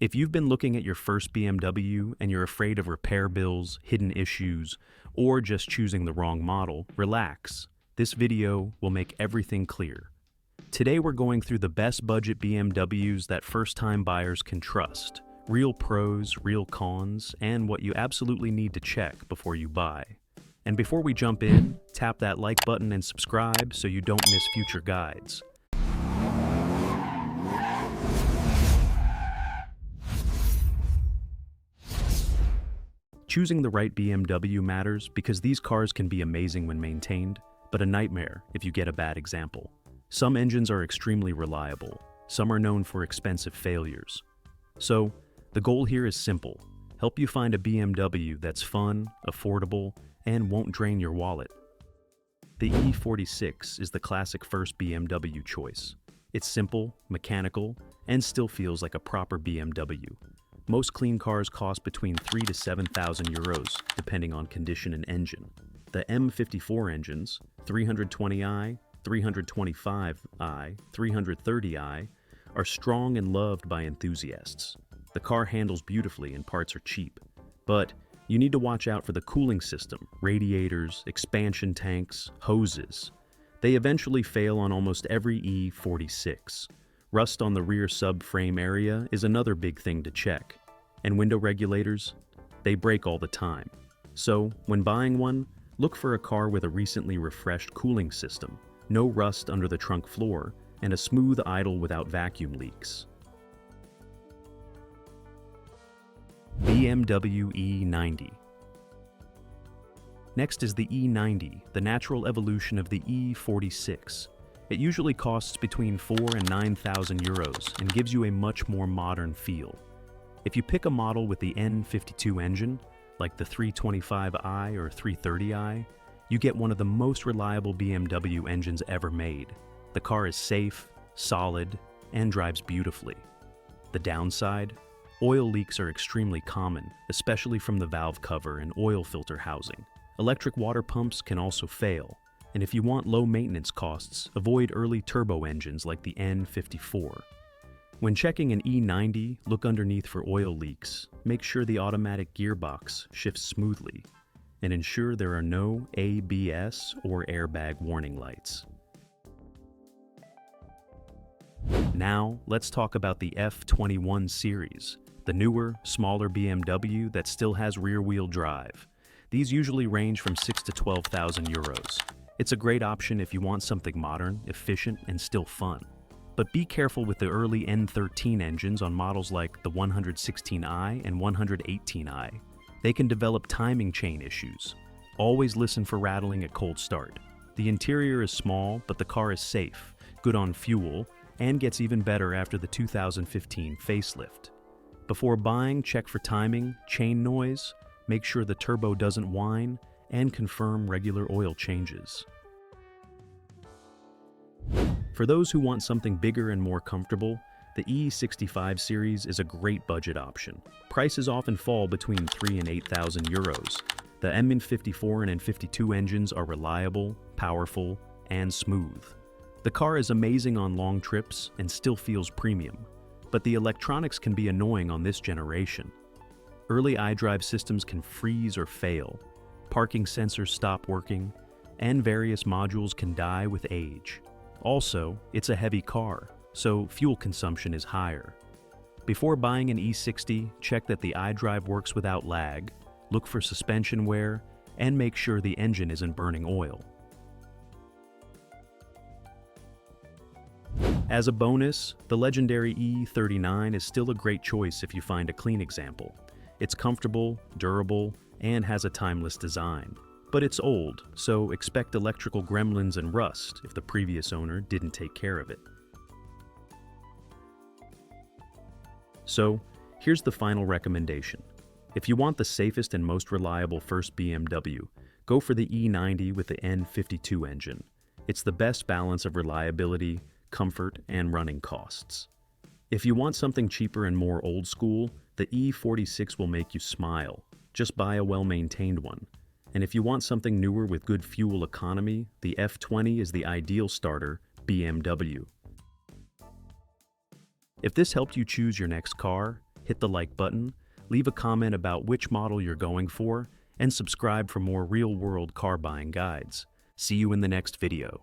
If you've been looking at your first BMW and you're afraid of repair bills, hidden issues, or just choosing the wrong model, relax. This video will make everything clear. Today we're going through the best budget BMWs that first-time buyers can trust, real pros, real cons, and what you absolutely need to check before you buy. And before we jump in, tap that like button and subscribe so you don't miss future guides. Choosing the right BMW matters because these cars can be amazing when maintained, but a nightmare if you get a bad example. Some engines are extremely reliable, some are known for expensive failures. So, the goal here is simple: help you find a BMW that's fun, affordable, and won't drain your wallet. The E46 is the classic first BMW choice. It's simple, mechanical, and still feels like a proper BMW. Most clean cars cost between 3,000 to 7,000 euros, depending on condition and engine. The M54 engines, 320i, 325i, 330i, are strong and loved by enthusiasts. The car handles beautifully and parts are cheap. But you need to watch out for the cooling system, radiators, expansion tanks, hoses. They eventually fail on almost every E46. Rust on the rear subframe area is another big thing to check. And window regulators? They break all the time. So, when buying one, look for a car with a recently refreshed cooling system, no rust under the trunk floor, and a smooth idle without vacuum leaks. BMW E90. Next is the E90, the natural evolution of the E46. It usually costs between 4,000 and 9,000 euros and gives you a much more modern feel. If you pick a model with the N52 engine, like the 325i or 330i, you get one of the most reliable BMW engines ever made. The car is safe, solid, and drives beautifully. The downside? Oil leaks are extremely common, especially from the valve cover and oil filter housing. Electric water pumps can also fail. And if you want low maintenance costs, avoid early turbo engines like the N54. When checking an E90, look underneath for oil leaks, make sure the automatic gearbox shifts smoothly, and ensure there are no ABS or airbag warning lights. Now, let's talk about the F21 series, the newer, smaller BMW that still has rear-wheel drive. These usually range from 6,000 to 12,000 euros. It's a great option if you want something modern, efficient, and still fun. But be careful with the early N13 engines on models like the 116i and 118i. They can develop timing chain issues. Always listen for rattling at cold start. The interior is small, but the car is safe, good on fuel, and gets even better after the 2015 facelift. Before buying, check for timing, chain noise, make sure the turbo doesn't whine, and confirm regular oil changes. For those who want something bigger and more comfortable, the E65 series is a great budget option. Prices often fall between 3,000 and 8,000 euros. The M54 and N52 engines are reliable, powerful, and smooth. The car is amazing on long trips and still feels premium, but the electronics can be annoying on this generation. Early iDrive systems can freeze or fail, parking sensors stop working, and various modules can die with age. Also, it's a heavy car, so fuel consumption is higher. Before buying an E60, check that the iDrive works without lag, look for suspension wear, and make sure the engine isn't burning oil. As a bonus, the legendary E39 is still a great choice if you find a clean example. It's comfortable, durable, and has a timeless design. But it's old, so expect electrical gremlins and rust if the previous owner didn't take care of it. So, here's the final recommendation. If you want the safest and most reliable first BMW, go for the E90 with the N52 engine. It's the best balance of reliability, comfort, and running costs. If you want something cheaper and more old school, the E46 will make you smile. Just buy a well-maintained one. And if you want something newer with good fuel economy, the F20 is the ideal starter, BMW. If this helped you choose your next car, hit the like button, leave a comment about which model you're going for, and subscribe for more real-world car buying guides. See you in the next video.